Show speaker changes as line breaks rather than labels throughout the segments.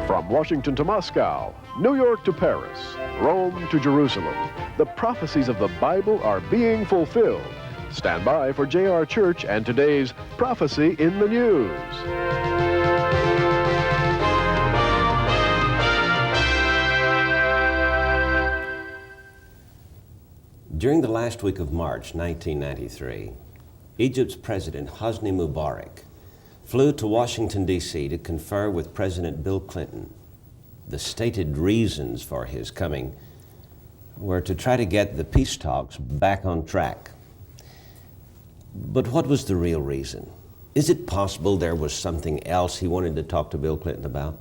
From Washington to Moscow, New York to Paris, Rome to Jerusalem, the prophecies of the Bible are being fulfilled. Stand by for J.R. Church and today's Prophecy in the News.
During the last week of March 1993, Egypt's President Hosni Mubarak flew to Washington, D.C. to confer with President Bill Clinton. The stated reasons for his coming were to try to get the peace talks back on track. But what was the real reason? Is it possible there was something else he wanted to talk to Bill Clinton about?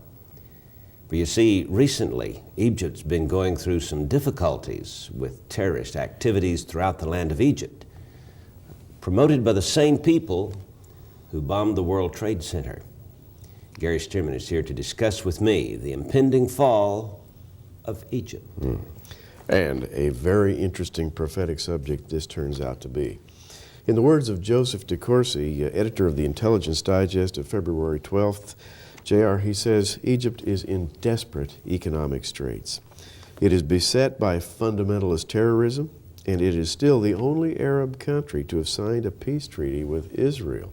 For you see, recently, Egypt's been going through some difficulties with terrorist activities throughout the land of Egypt, promoted by the same people who bombed the World Trade Center. Gary Stearman is here to discuss with me the impending fall of Egypt.
And a very interesting prophetic subject this turns out to be. In the words of Joseph DeCourcy, editor of the Intelligence Digest of February 12th, J.R., he says, Egypt is in desperate economic straits. It is beset by fundamentalist terrorism, and it is still the only Arab country to have signed a peace treaty with Israel.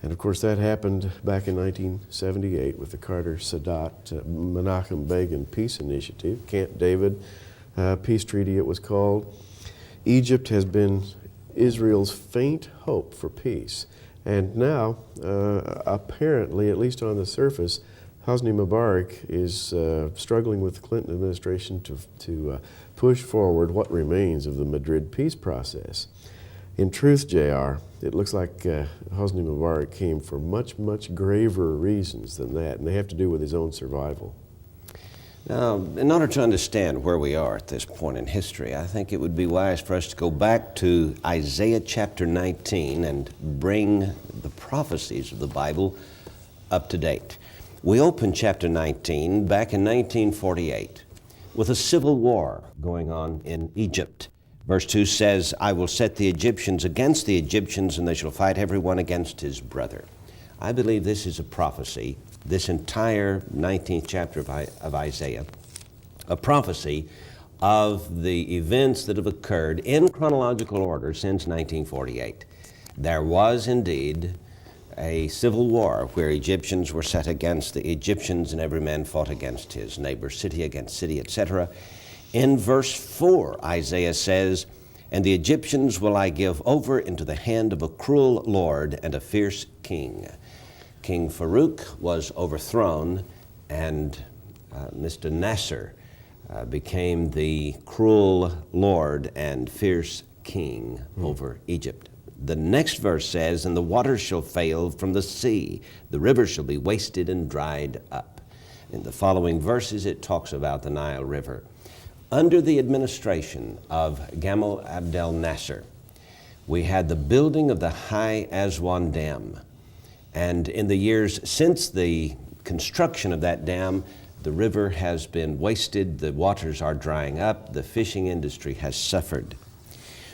And of course that happened back in 1978 with the Carter-Sadat-Menachem Begin Peace Initiative, Camp David Peace Treaty it was called. Egypt has been Israel's faint hope for peace. And now, apparently, at least on the surface, Hosni Mubarak is struggling with the Clinton administration to push forward what remains of the Madrid peace process. In truth, J.R., it looks like Hosni Mubarak came for much, much graver reasons than that, and they have to do with his own survival.
Now, in order to understand where we are at this point in history, I think it would be wise for us to go back to Isaiah chapter 19 and bring the prophecies of the Bible up to date. We open chapter 19 back in 1948 with a civil war going on in Egypt. Verse 2 says, I will set the Egyptians against the Egyptians, and they shall fight every one against his brother. I believe this is a prophecy, this entire 19th chapter of Isaiah, a prophecy of the events that have occurred in chronological order since 1948. There was indeed a civil war where Egyptians were set against the Egyptians, and every man fought against his neighbor, city against city, etc. In verse 4, Isaiah says, and the Egyptians will I give over into the hand of a cruel lord and a fierce king. King Farouk was overthrown, and Mr. Nasser became the cruel lord and fierce king over Egypt. The next verse says, and the waters shall fail from the sea, the rivers shall be wasted and dried up. In the following verses, it talks about the Nile River. Under the administration of Gamal Abdel Nasser, we had the building of the High Aswan Dam. And in the years since the construction of that dam, the river has been wasted, the waters are drying up, the fishing industry has suffered.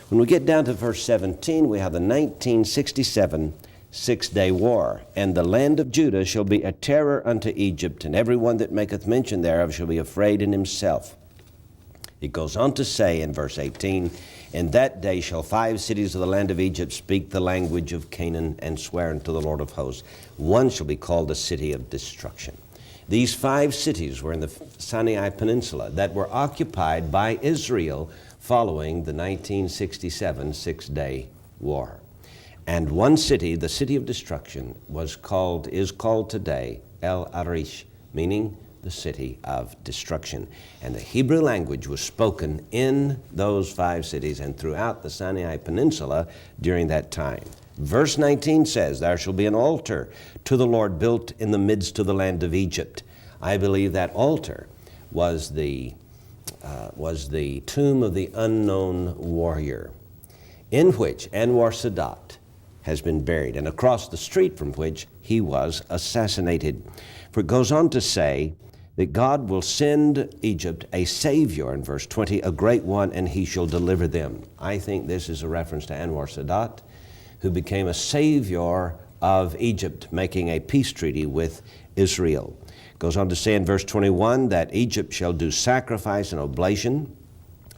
When we get down to verse 17, we have the 1967 Six-Day War. And the land of Judah shall be a terror unto Egypt, and every one that maketh mention thereof shall be afraid in himself. It goes on to say in verse 18, in that day shall 5 cities of the land of Egypt speak the language of Canaan and swear unto the Lord of hosts. One shall be called the city of destruction. These 5 cities were in the Sinai Peninsula that were occupied by Israel following the 1967 Six-Day War. And one city, the city of destruction, is called today El Arish, meaning the city of destruction. And the Hebrew language was spoken in those 5 cities and throughout the Sinai Peninsula during that time. Verse 19 says, there shall be an altar to the Lord built in the midst of the land of Egypt. I believe that altar was the tomb of the unknown warrior, in which Anwar Sadat has been buried, and across the street from which he was assassinated. For it goes on to say that God will send Egypt a Savior, in verse 20, a great one, and he shall deliver them. I think this is a reference to Anwar Sadat, who became a Savior of Egypt, making a peace treaty with Israel. Goes on to say in verse 21 that Egypt shall do sacrifice and oblation.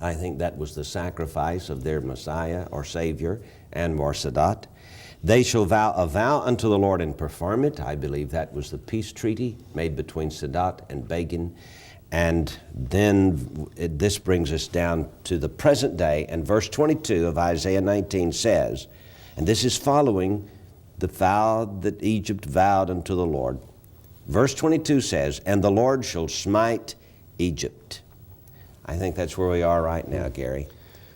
I think that was the sacrifice of their Messiah or Savior, Anwar Sadat. They shall vow a vow unto the Lord and perform it. I believe that was the peace treaty made between Sadat and Begin. And then this brings us down to the present day. And verse 22 of Isaiah 19 says, and this is following the vow that Egypt vowed unto the Lord. Verse 22 says, and the Lord shall smite Egypt. I think that's where we are right now, Gary.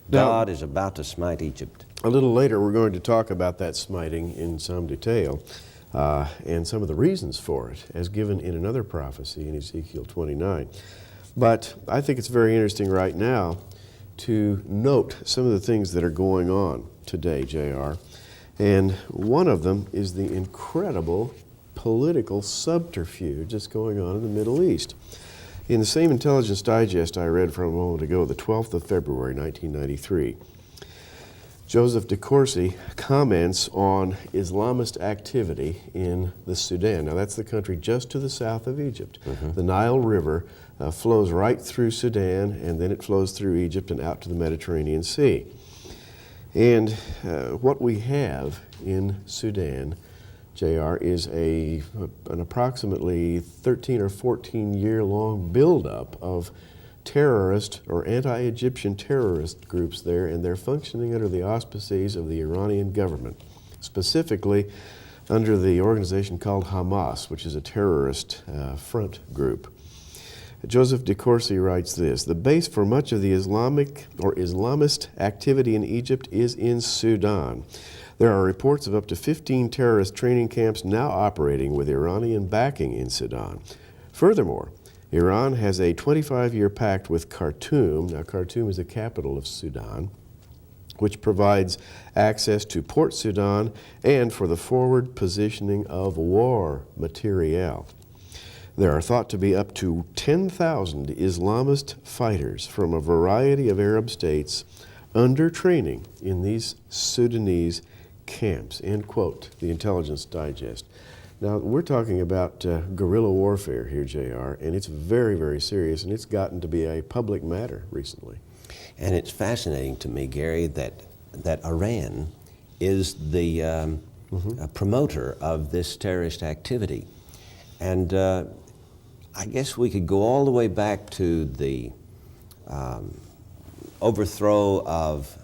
God is about to smite Egypt.
A little later, we're going to talk about that smiting in some detail and some of the reasons for it, as given in another prophecy in Ezekiel 29. But I think it's very interesting right now to note some of the things that are going on today, J.R. And one of them is the incredible political subterfuge that's going on in the Middle East. In the same Intelligence Digest I read from a moment ago, the 12th of February, 1993, Joseph DeCourcy comments on Islamist activity in the Sudan. Now that's the country just to the south of Egypt. The Nile River flows right through Sudan, and then it flows through Egypt and out to the Mediterranean Sea. And what we have in Sudan, JR, is an approximately 13 or 14 year long buildup of terrorist or anti-Egyptian terrorist groups there, and they're functioning under the auspices of the Iranian government, specifically under the organization called Hamas, which is a terrorist front group. Joseph DeCourcy writes this: the base for much of the Islamic or Islamist activity in Egypt is in Sudan. There are reports of up to 15 terrorist training camps now operating with Iranian backing in Sudan. Furthermore, Iran has a 25-year pact with Khartoum. Now, Khartoum is the capital of Sudan, which provides access to Port Sudan and for the forward positioning of war materiel. There are thought to be up to 10,000 Islamist fighters from a variety of Arab states under training in these Sudanese camps, end quote, the Intelligence Digest. Now, we're talking about guerrilla warfare here, JR, and it's very, very serious, and it's gotten to be a public matter recently.
And it's fascinating to me, Gary, that Iran is the promoter of this terrorist activity. And I guess we could go all the way back to the overthrow of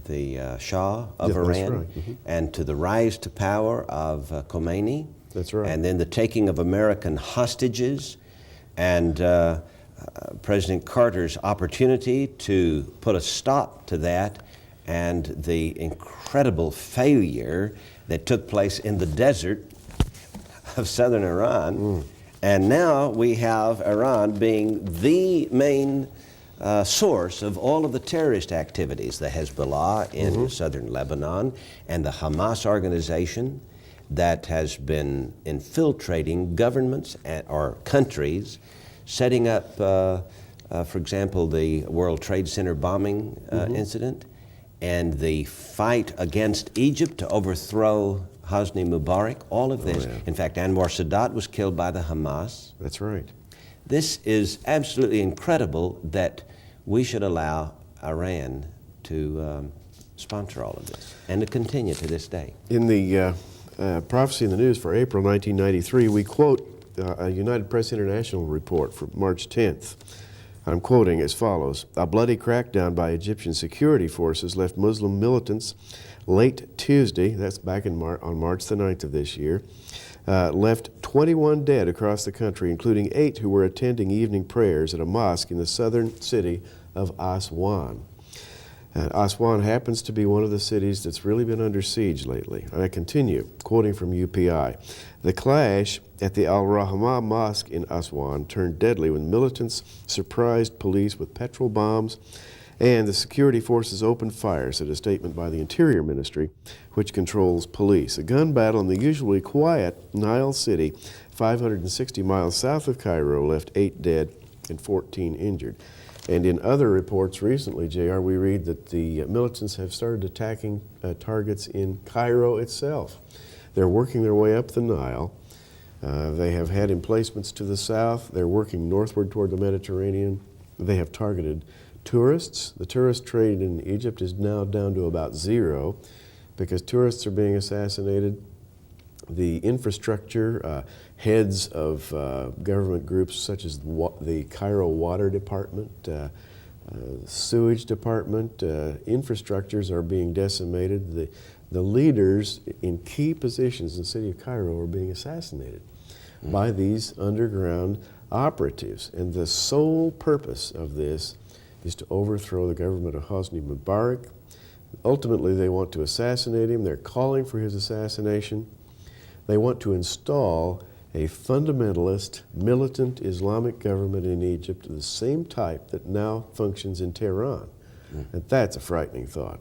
the Shah of Iran,
right.
and to the rise to power of Khomeini.
That's right.
And then the taking of American hostages, and President Carter's opportunity to put a stop to that, and the incredible failure that took place in the desert of southern Iran. And now we have Iran being the main source of all of the terrorist activities, the Hezbollah in southern Lebanon, and the Hamas organization that has been infiltrating governments or countries, setting up, for example, the World Trade Center bombing incident, and the fight against Egypt to overthrow Hosni Mubarak, all of this. In fact, Anwar Sadat was killed by the Hamas.
That's right.
This is absolutely incredible that we should allow Iran to sponsor all of this and to continue to this day.
In the Prophecy in the News for April 1993, we quote a United Press International report from March 10th. I'm quoting as follows: a bloody crackdown by Egyptian security forces left Muslim militants late Tuesday, that's back on March the 9th of this year, left 21 dead across the country, including 8 who were attending evening prayers at a mosque in the southern city of Aswan. Aswan happens to be one of the cities that's really been under siege lately. And I continue, quoting from UPI. The clash at the Al-Rahma Mosque in Aswan turned deadly when militants surprised police with petrol bombs And the security forces opened fire, said a statement by the Interior Ministry, which controls police. A gun battle in the usually quiet Nile city, 560 miles south of Cairo, left 8 dead and 14 injured. And in other reports recently, JR, we read that the militants have started attacking targets in Cairo itself. They're working their way up the Nile. They have had emplacements to the south. They're working northward toward the Mediterranean. They have targeted tourists. The tourist trade in Egypt is now down to about 0 because tourists are being assassinated. The infrastructure, heads of government groups such as the Cairo Water Department, Sewage Department, infrastructures are being decimated. The leaders in key positions in the city of Cairo are being assassinated by these underground operatives. And the sole purpose of this is to overthrow the government of Hosni Mubarak. Ultimately, they want to assassinate him. They're calling for his assassination. They want to install a fundamentalist, militant Islamic government in Egypt of the same type that now functions in Tehran. And that's a frightening thought.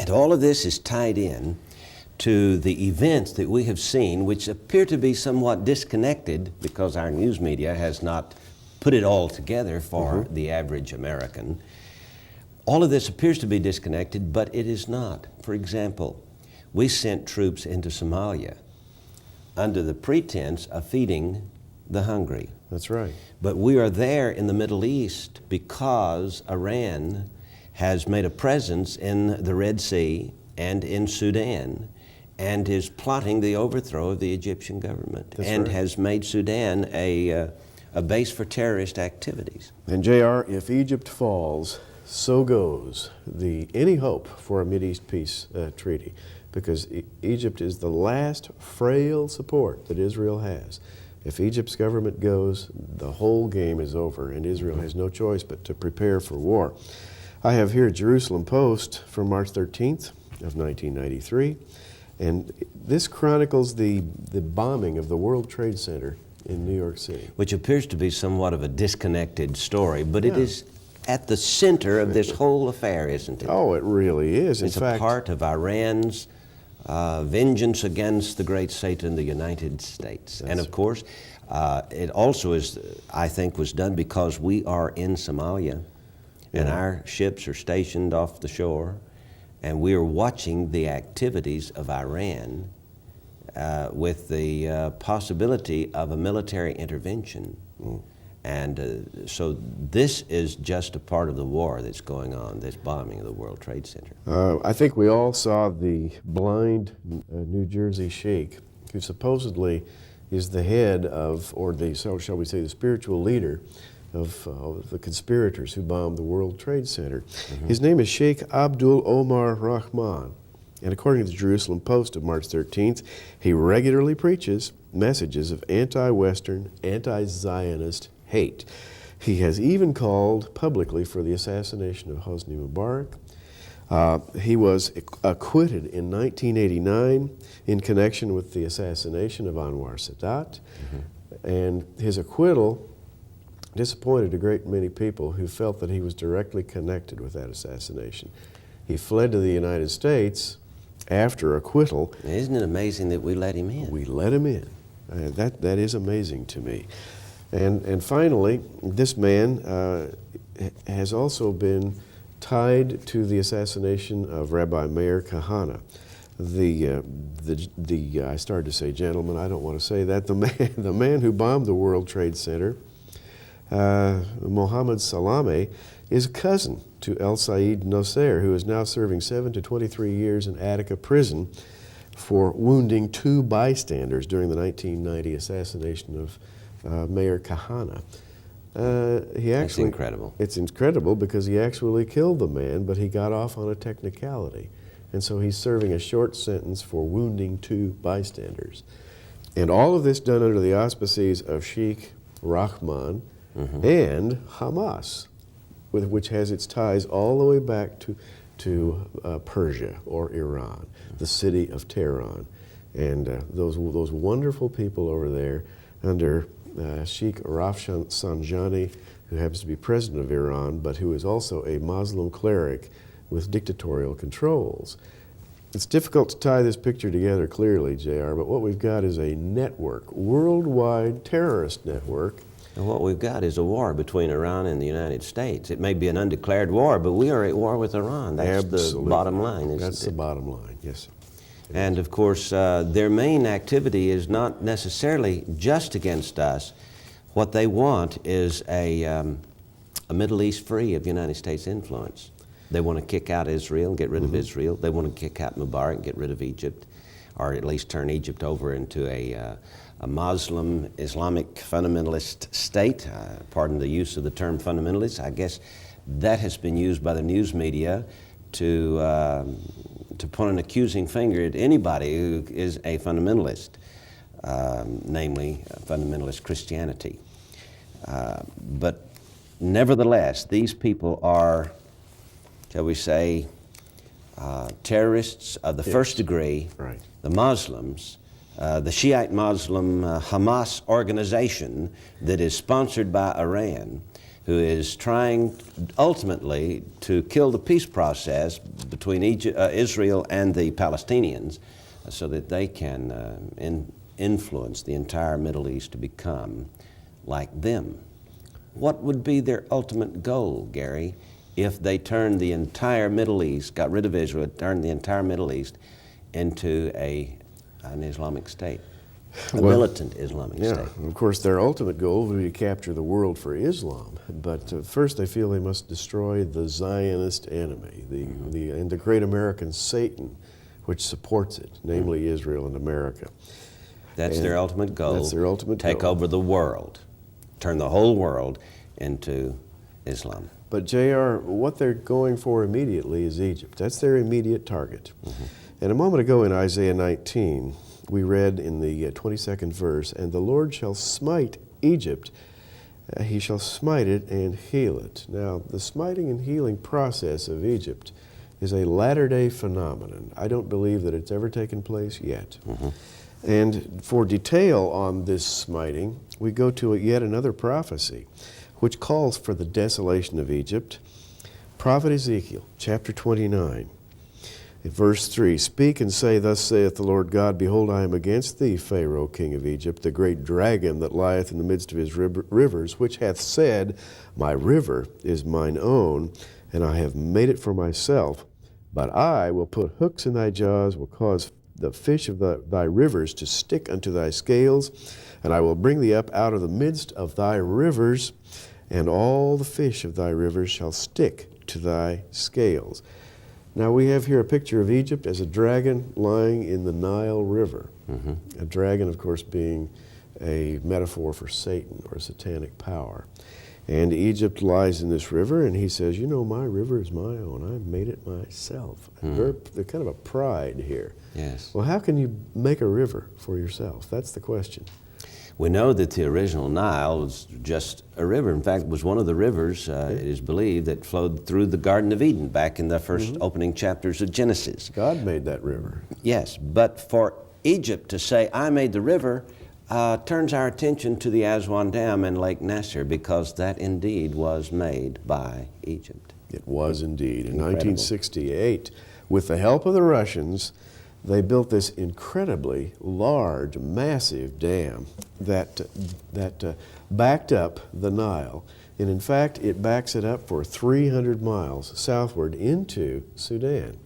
And all of this is tied in to the events that we have seen, which appear to be somewhat disconnected because our news media has not put it all together for the average American. All of this appears to be disconnected, but it is not. For example, we sent troops into Somalia under the pretense of feeding the hungry.
That's right.
But we are there in the Middle East because Iran has made a presence in the Red Sea and in Sudan and is plotting the overthrow of the Egyptian government.
That's
and
right.
has made Sudan a base for terrorist activities.
And JR, if Egypt falls, so goes any hope for a Mideast peace treaty, because Egypt is the last frail support that Israel has. If Egypt's government goes, the whole game is over, and Israel has no choice but to prepare for war. I have here a Jerusalem Post from March 13th of 1993, and this chronicles the bombing of the World Trade Center in New York City.
Which appears to be somewhat of a disconnected story, but it is at the center of this whole affair, isn't it?
Oh, it really is.
It's a part of Iran's vengeance against the great Satan, the United States. And of course, it also is, I think, was done because we are in Somalia, and our ships are stationed off the shore, and we are watching the activities of Iran with the possibility of a military intervention. And so this is just a part of the war that's going on, this bombing of the World Trade Center.
I think we all saw the blind New Jersey sheik, who supposedly is the head of, or the, so shall we say, the spiritual leader of the conspirators who bombed the World Trade Center. His name is Sheikh Abdul Omar Rahman. And according to the Jerusalem Post of March 13th, he regularly preaches messages of anti-Western, anti-Zionist hate. He has even called publicly for the assassination of Hosni Mubarak. He was acquitted in 1989 in connection with the assassination of Anwar Sadat. And his acquittal disappointed a great many people who felt that he was directly connected with that assassination. He fled to the United States after acquittal.
Isn't it amazing that we let him in?
We let him in. That is amazing to me. And finally, this man has also been tied to the assassination of Rabbi Meir Kahane. I started to say gentleman, I don't want to say that. The man who bombed the World Trade Center, Mohammed Salameh, is a cousin to El Said Nosser, who is now serving 7 to 23 years in Attica prison for wounding 2 bystanders during the 1990 assassination of Meir Kahane.
That's incredible.
It's incredible because he actually killed the man, but he got off on a technicality. And so he's serving a short sentence for wounding 2 bystanders. And all of this done under the auspices of Sheikh Rahman and Hamas, which has its ties all the way back to Persia or Iran, the city of Tehran. And those wonderful people over there under Sheikh Rafsanjani, who happens to be president of Iran, but who is also a Muslim cleric with dictatorial controls. It's difficult to tie this picture together clearly, JR, but what we've got is a network, worldwide terrorist network.
And what we've got is a war between Iran and the United States. It may be an undeclared war, but we are at war with Iran. That's
Absolutely.
the bottom line, isn't
That's
it?
the bottom line, yes.
And of course, their main activity is not necessarily just against us. What they want is a Middle East free of United States influence. They want to kick out Israel and get rid of Israel. They want to kick out Mubarak and get rid of Egypt, or at least turn Egypt over into a Muslim Islamic fundamentalist state. Pardon the use of the term fundamentalist. I guess that has been used by the news media to point an accusing finger at anybody who is a fundamentalist, namely fundamentalist Christianity. But nevertheless, these people are, shall we say, terrorists of the first degree.
Right.
The Muslims, the Shiite Muslim Hamas organization that is sponsored by Iran, who is trying ultimately to kill the peace process between Israel and the Palestinians so that they can influence the entire Middle East to become like them. What would be their ultimate goal, Gary, if they turned the entire Middle East, got rid of Israel, turned the entire Middle East into an Islamic state, a militant Islamic state?
Of course, their ultimate goal would be to capture the world for Islam. But first, they feel they must destroy the Zionist enemy, and the great American Satan, which supports it, namely Israel and America.
That's their ultimate goal.
That's their ultimate
goal. Take over the world, turn the whole world into Islam.
But JR, what they're going for immediately is Egypt. That's their immediate target. And a moment ago in Isaiah 19, we read in the 22nd verse, "And the Lord shall smite Egypt, he shall smite it and heal it." Now, the smiting and healing process of Egypt is a latter-day phenomenon. I don't believe that it's ever taken place yet. And for detail on this smiting, we go to yet another prophecy, which calls for the desolation of Egypt. Prophet Ezekiel, chapter 29. In verse 3, "Speak and say, Thus saith the Lord God, Behold, I am against thee, Pharaoh, king of Egypt, the great dragon that lieth in the midst of his rivers, which hath said, My river is mine own, and I have made it for myself. But I will put hooks in thy jaws, will cause the fish of thy rivers to stick unto thy scales, and I will bring thee up out of the midst of thy rivers, and all the fish of thy rivers shall stick to thy scales." Now we have here a picture of Egypt as a dragon lying in the Nile River. A dragon, of course, being a metaphor for Satan or satanic power. And Egypt lies in this river, and he says, "You know, my river is my own. I made it myself." There's kind of a pride here.
Yes.
Well, how can you make a river for yourself? That's the question.
We know that the original Nile was just a river. In fact, it was one of the rivers, it is believed, that flowed through the Garden of Eden back in the first opening chapters of Genesis.
God made that river.
Yes, but for Egypt to say, "I made the river," turns our attention to the Aswan Dam and Lake Nasser, because that indeed was made by Egypt.
It was indeed. In
Incredible.
1968, with the help of the Russians, they built this incredibly large, massive dam that backed up the Nile. And in fact, it backs it up for 300 miles southward into Sudan.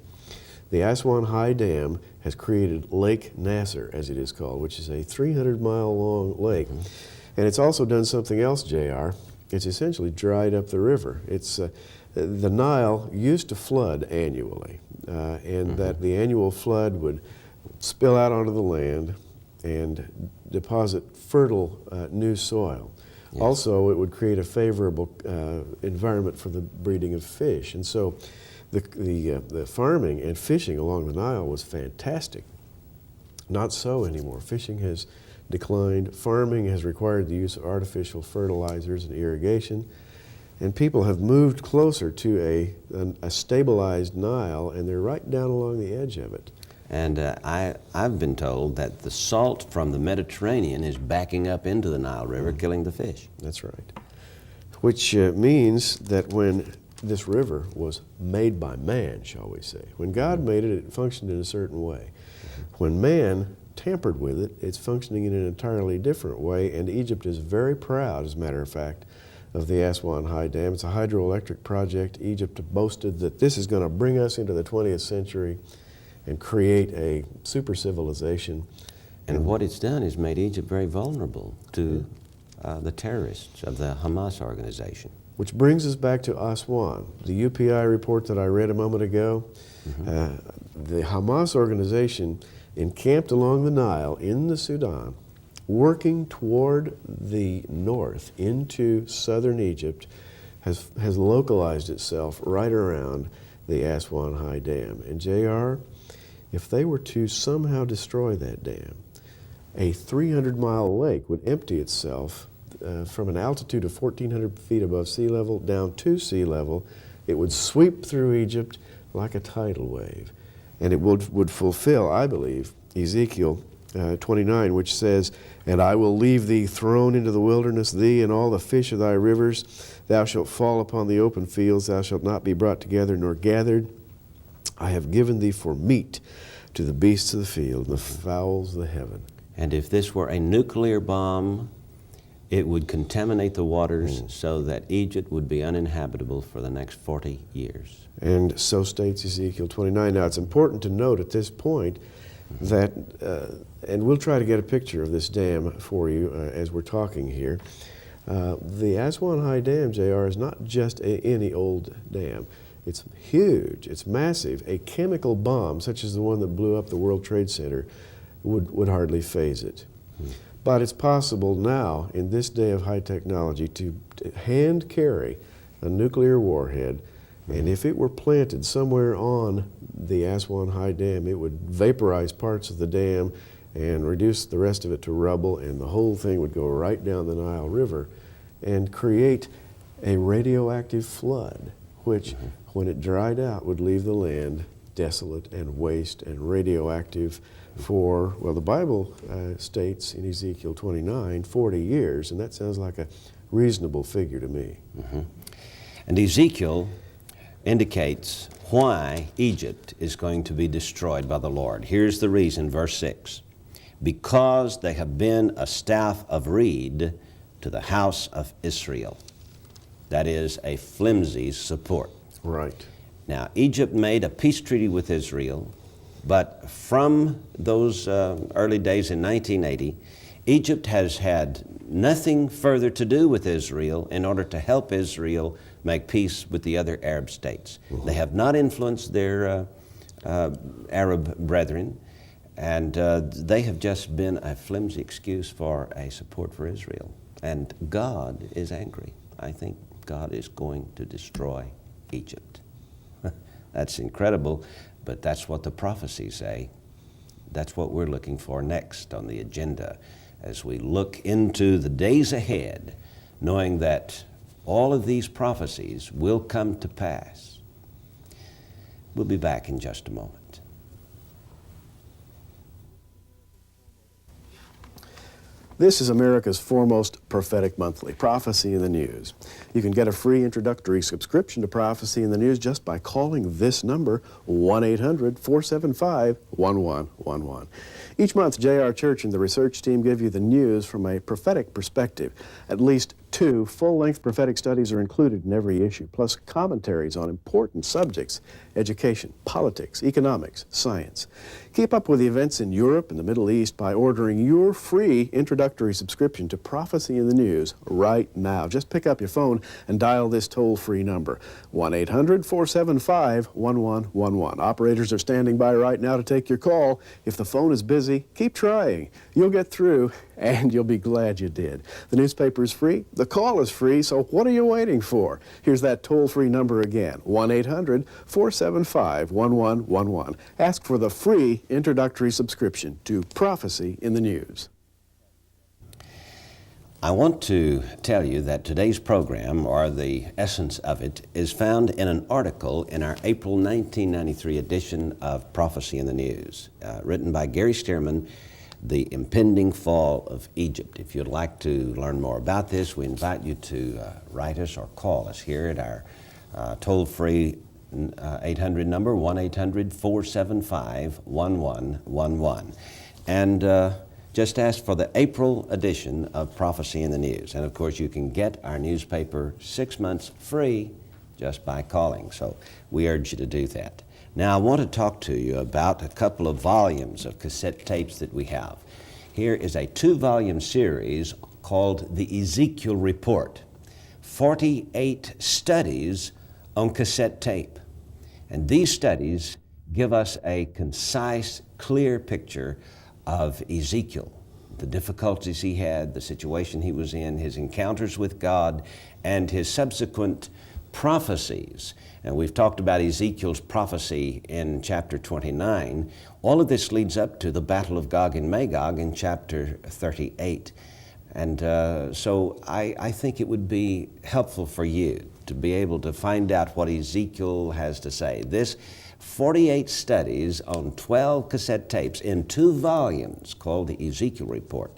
The Aswan High Dam has created Lake Nasser, as it is called, which is a 300-mile-long lake. And it's also done something else, JR. It's essentially dried up the river. The Nile used to flood annually, and that the annual flood would spill out onto the land and deposit fertile new soil. Yes. Also, it would create a favorable environment for the breeding of fish. And so the farming and fishing along the Nile was fantastic. Not so anymore. Fishing has declined. Farming has required the use of artificial fertilizers and irrigation. And people have moved closer to a stabilized Nile, and they're right down along the edge of it.
And I've been told that the salt from the Mediterranean is backing up into the Nile River, killing the fish.
That's right. which means that when this river was made by man, shall we say, when God made it, it functioned in a certain way. When man tampered with it, it's functioning in an entirely different way, and Egypt is very proud, as a matter of fact, of the Aswan High Dam. It's a hydroelectric project. Egypt boasted that this is going to bring us into the 20th century and create a super civilization.
And what it's done is made Egypt very vulnerable to the terrorists of the Hamas organization.
Which brings us back to Aswan. The UPI report that I read a moment ago, the Hamas organization encamped along the Nile in the Sudan, working toward the north into southern Egypt, has localized itself right around the Aswan High Dam. And JR, if they were to somehow destroy that dam, a 300-mile lake would empty itself from an altitude of 1,400 feet above sea level down to sea level. It would sweep through Egypt like a tidal wave. And it would fulfill, I believe, Ezekiel 29, which says, "And I will leave thee thrown into the wilderness, thee and all the fish of thy rivers. Thou shalt fall upon the open fields, thou shalt not be brought together nor gathered. I have given thee for meat to the beasts of the field and the fowls of the heaven."
And if this were a nuclear bomb, it would contaminate the waters so that Egypt would be uninhabitable for the next 40 years.
And so states Ezekiel 29. Now, it's important to note at this point that, and we'll try to get a picture of this dam for you as we're talking here. The Aswan High Dam, JR, is not just any old dam. It's huge, it's massive. A chemical bomb, such as the one that blew up the World Trade Center, would hardly phase it. But it's possible now, in this day of high technology, to hand carry a nuclear warhead, and if it were planted somewhere on the Aswan High Dam, it would vaporize parts of the dam and reduce the rest of it to rubble, and the whole thing would go right down the Nile River and create a radioactive flood, which, when it dried out, would leave the land desolate and waste and radioactive for, well, the Bible states in Ezekiel 29, 40 years, and that sounds like a reasonable figure to me.
And Ezekiel indicates why Egypt is going to be destroyed by the Lord. Here's the reason, verse 6. "Because they have been a staff of reed to the house of Israel." That is a flimsy support.
Right.
Now, Egypt made a peace treaty with Israel, but from those early days in 1980, Egypt has had nothing further to do with Israel in order to help Israel make peace with the other Arab states. They have not influenced their Arab brethren, and they have just been a flimsy excuse for a support for Israel. And God is angry. I think God is going to destroy Egypt. That's incredible, but that's what the prophecies say. That's what we're looking for next on the agenda as we look into the days ahead, knowing that all of these prophecies will come to pass. We'll be back in just a moment.
This is America's foremost prophetic monthly, Prophecy in the News. You can get a free introductory subscription to Prophecy in the News just by calling this number, 1-800-475-1111. Each month, J.R. Church and the research team give you the news from a prophetic perspective. At least 2 full-length prophetic studies are included in every issue, plus commentaries on important subjects: education, politics, economics, science. Keep up with the events in Europe and the Middle East by ordering your free introductory subscription to Prophecy in the News right now. Just pick up your phone and dial this toll-free number, 1-800-475-1111. Operators are standing by right now to take your call. If the phone is busy, keep trying. You'll get through, and you'll be glad you did. The newspaper is free, the call is free, so what are you waiting for? Here's that toll-free number again, 1-800-475-1111. Ask for the free introductory subscription to Prophecy in the News.
I want to tell you that today's program, or the essence of it, is found in an article in our April 1993 edition of Prophecy in the News, written by Gary Stearman, the impending fall of Egypt. If you'd like to learn more about this, we invite you to write us or call us here at our toll-free 800 number, 1-800-475-1111. And just ask for the April edition of Prophecy in the News. And of course, you can get our newspaper 6 months free just by calling. So we urge you to do that. Now, I want to talk to you about a couple of volumes of cassette tapes that we have. Here is a 2-volume series called the Ezekiel Report, 48 studies on cassette tape. And these studies give us a concise, clear picture of Ezekiel, the difficulties he had, the situation he was in, his encounters with God, and his subsequent prophecies. And we've talked about Ezekiel's prophecy in chapter 29. All of this leads up to the Battle of Gog and Magog in chapter 38. And so I think it would be helpful for you to be able to find out what Ezekiel has to say. This 48 studies on 12 cassette tapes in 2 volumes called the Ezekiel Report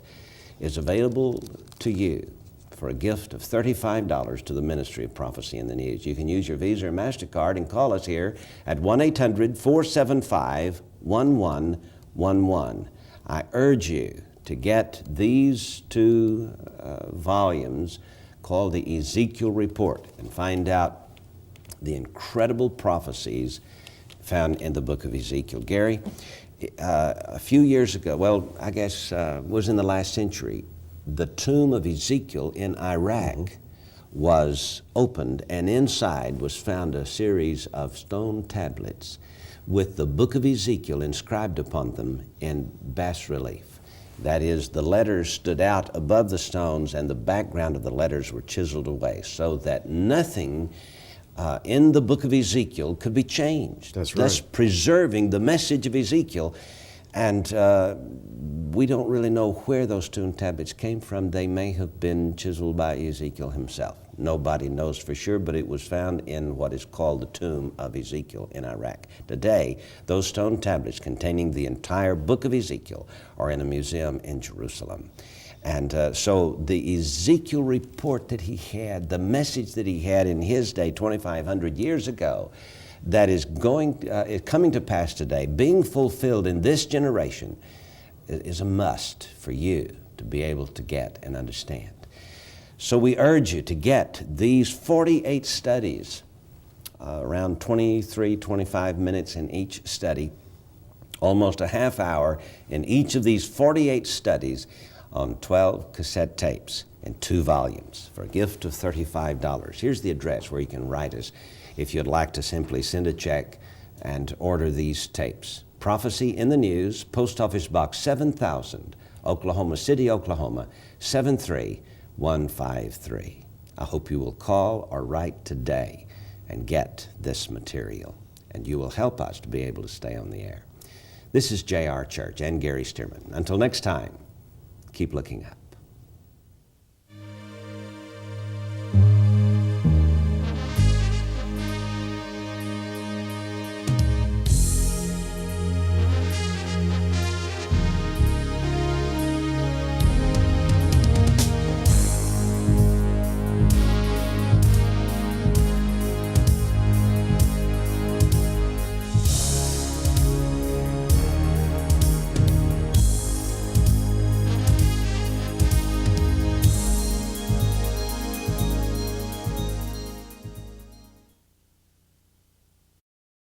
is available to you for a gift of $35 to the Ministry of Prophecy in the News. You can use your Visa or MasterCard and call us here at 1-800-475-1111. I urge you to get these 2 volumes called the Ezekiel Report and find out the incredible prophecies found in the book of Ezekiel. Gary, a few years ago, well, I guess was in the last century, the tomb of Ezekiel in Iraq was opened, and inside was found a series of stone tablets with the book of Ezekiel inscribed upon them in bas relief. That is, the letters stood out above the stones and the background of the letters were chiseled away so that nothing in the book of Ezekiel could be changed.
That's right.
Thus preserving the message of Ezekiel. And we don't really know where those stone tablets came from. They may have been chiseled by Ezekiel himself. Nobody knows for sure, but it was found in what is called the tomb of Ezekiel in Iraq. Today, those stone tablets containing the entire book of Ezekiel are in a museum in Jerusalem. And so the Ezekiel report that he had, the message that he had in his day 2,500 years ago, that is coming to pass today, being fulfilled in this generation, is a must for you to be able to get and understand. So we urge you to get these 48 studies, around 23, 25 minutes in each study, almost a half hour in each of these 48 studies on 12 cassette tapes in 2 volumes for a gift of $35. Here's the address where you can write us if you'd like to simply send a check and order these tapes. Prophecy in the News, Post Office Box 7000, Oklahoma City, Oklahoma, 73153. I hope you will call or write today and get this material, and you will help us to be able to stay on the air. This is J.R. Church and Gary Stearman. Until next time, keep looking up.